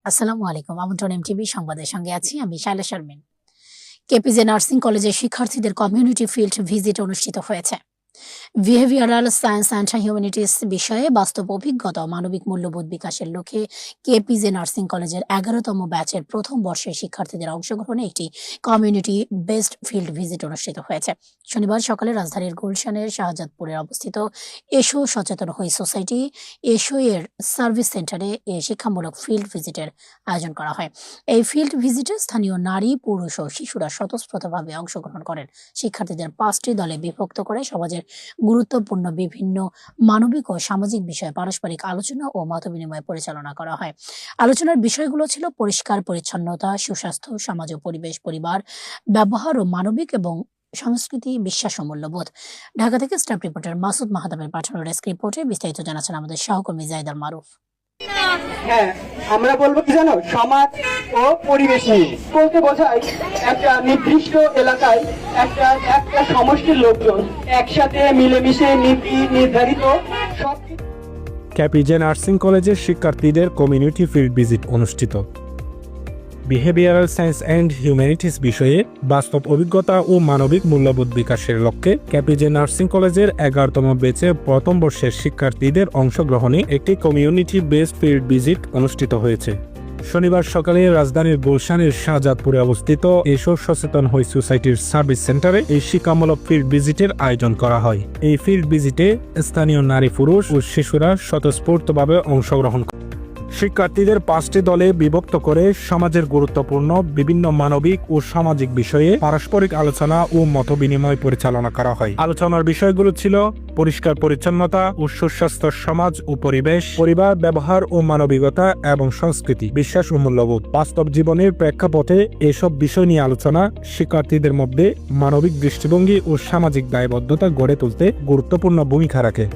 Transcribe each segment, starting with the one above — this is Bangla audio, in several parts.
আসসালামু আলাইকুম। আমন্ত্রণ এমটিভি সংবাদের সঙ্গে আছি আমি শায়লা শারমিন। কেপিজে নার্সিং কলেজের শিক্ষার্থীদের কমিউনিটি ফিল্ড ভিজিট অনুষ্ঠিত হয়েছে। বিহেভিয়ারাল সায়েন্স অ্যান্ড হিউম্যানিটিস বিষয়ে বাস্তব অভিজ্ঞতা ও মানবিক মূল্যবোধ বিকাশের লক্ষ্যে কেপিজে নার্সিং কলেজের ১১তম ব্যাচের প্রথম বর্ষের শিক্ষার্থীদের অংশগ্রহণে একটি কমিউনিটি বেসড ফিল্ড ভিজিট অনুষ্ঠিত হয়েছে। শনিবার সকালে রাজধানীর গুলশানের শাহজাদপুরে অবস্থিত এসো সচেতন হই সোসাইটি এসো এর সার্ভিস সেন্টারে এ শিক্ষামূলক ফিল্ড ভিজিটের আয়োজন করা হয়। এই ফিল্ড ভিজিটে স্থানীয় নারী, পুরুষ ও শিশুরা স্বতঃস্ফূর্তভাবে অংশগ্রহণ করেন। শিক্ষার্থীদের ৫টি দলে বিভক্ত করে সমাজের গুরুত্বপূর্ণ বিভিন্ন মানবিক ও সামাজিক বিষয়ে পারস্পরিক আলোচনা ও মতবিনিময় পরিচালনা করা হয়। আলোচনার বিষয়গুলো ছিল পরিষ্কার পরিচ্ছন্নতা, সুস্বাস্থ্য, সমাজ ও পরিবেশ, পরিবার, ব্যবহার ও মানবিক এবং সংস্কৃতি, বিশ্বাস ও মূল্যবোধ। ঢাকা থেকে স্টাফ রিপোর্টার মাসুদ মাহাতাবের পাঠানো ডেস্ক রিপোর্টে বিস্তারিত জানাচ্ছেন আমাদের সহকর্মী জাহিদ আল মারুফ। হ্যাঁ, আমরা বলবো কি জানো, সমাজ ও পরিবেশ নিয়ে বলতে বোঝায় একটা নির্দিষ্ট এলাকায় একটা একটা সমষ্টির লোকজন একসাথে মিলেমিশে নীতি নির্ধারিত সব। কেপিজে নার্সিং কলেজের শিক্ষার্থীদের কমিউনিটি ফিল্ড ভিজিট অনুষ্ঠিত। বিহেভিয়ারাল সায়েন্স অ্যান্ড হিউম্যানিটিস বিষয়ে বাস্তব অভিজ্ঞতা ও মানবিক মূল্যবোধ বিকাশের লক্ষ্যে কেপিজে নার্সিং কলেজের ১১তম ব্যাচে প্রথম বর্ষের শিক্ষার্থীদের অংশগ্রহণে একটি কমিউনিটি বেসড ফিল্ড ভিজিট অনুষ্ঠিত হয়েছে। শনিবার সকালে রাজধানীর গুলশানের শাহজাদপুরে অবস্থিত এসো সচেতন হই সোসাইটির সার্ভিস সেন্টারে এই শিক্ষামূলক ফিল্ড ভিজিটের আয়োজন করা হয়। এই ফিল্ড ভিজিটে স্থানীয় নারী, পুরুষ ও শিশুরা স্বতঃস্ফূর্তভাবে অংশগ্রহণ করে। শিক্ষার্থীদের ৫টি দলে বিভক্ত করে সমাজের গুরুত্বপূর্ণ বিভিন্ন মানবিক ও সামাজিক বিষয়ে পারস্পরিক আলোচনা ও মতবিনিময় পরিচালনা করা হয়। আলোচনার বিষয়গুলো ছিল পরিষ্কার পরিচ্ছন্নতা ও সুস্বাস্থ্য, সমাজ ও পরিবেশ, পরিবার, ব্যবহার ও মানবিকতা এবং সংস্কৃতি, বিশ্বাস ও মূল্যবোধ। বাস্তব জীবনের প্রেক্ষাপটে এসব বিষয় নিয়ে আলোচনা শিক্ষার্থীদের মধ্যে মানবিক দৃষ্টিভঙ্গি ও সামাজিক দায়বদ্ধতা গড়ে তুলতে গুরুত্বপূর্ণ ভূমিকা রাখে।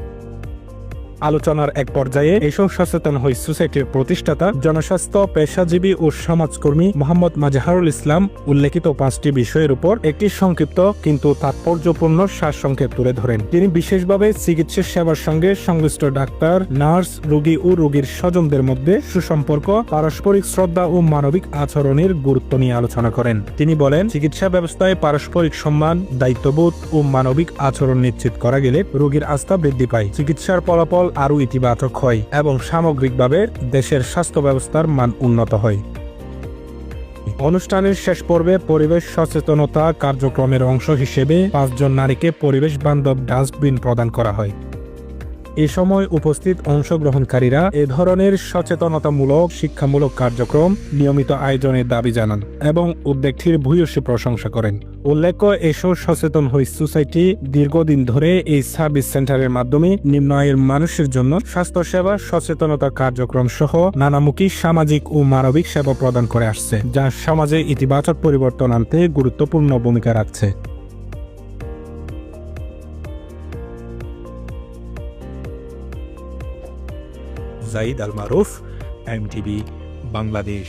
আলোচনার এক পর্যায়ে এসো সচেতন হই সোসাইটির প্রতিষ্ঠাতা, জনস্বাস্থ্য পেশাজীবী ও সমাজকর্মী মোহাম্মদ মাজহারুল ইসলাম উল্লেখিত ৫টি বিষয়ের উপর একটি সংক্ষিপ্ত কিন্তু তাৎপর্যপূর্ণ সারসংক্ষেপ তুলে ধরেন। তিনি বিশেষভাবে চিকিৎসা সেবার সঙ্গে সংশ্লিষ্ট ডাক্তার, নার্স, রোগী ও রোগীর স্বজনদের মধ্যে সুসম্পর্ক, পারস্পরিক শ্রদ্ধা ও মানবিক আচরণের গুরুত্ব নিয়ে আলোচনা করেন। তিনি বলেন, চিকিৎসা ব্যবস্থায় পারস্পরিক সম্মান, দায়িত্ববোধ ও মানবিক আচরণ নিশ্চিত করা গেলে রোগীর আস্থা বৃদ্ধি পায়, চিকিৎসার ফলাফল আরও ইতিবাচক হয় এবং সামগ্রিকভাবে দেশের স্বাস্থ্য ব্যবস্থার মান উন্নত হয়। অনুষ্ঠানের শেষ পর্বে পরিবেশ সচেতনতা কার্যক্রমের অংশ হিসেবে ৫ জন নারীকে পরিবেশ বান্ধব ডাস্টবিন প্রদান করা হয়। এ সময় উপস্থিত অংশগ্রহণকারীরা এ ধরনের সচেতনতামূলক শিক্ষামূলক কার্যক্রম নিয়মিত আয়োজনের দাবি জানান এবং উদ্যোগটির ভূয়সী প্রশংসা করেন। উল্লেখ্য, এসো সচেতন হই সোসাইটি দীর্ঘদিন ধরে এই সার্ভিস সেন্টারের মাধ্যমে নিম্ন আয়ের মানুষের জন্য স্বাস্থ্যসেবা, সচেতনতা কার্যক্রম সহ নানামুখী সামাজিক ও মানবিক সেবা প্রদান করে আসছে, যা সমাজে ইতিবাচক পরিবর্তন আনতে গুরুত্বপূর্ণ ভূমিকা রাখছে। জাহিদ আল মারুফ, এমটিভি বাংলাদেশ।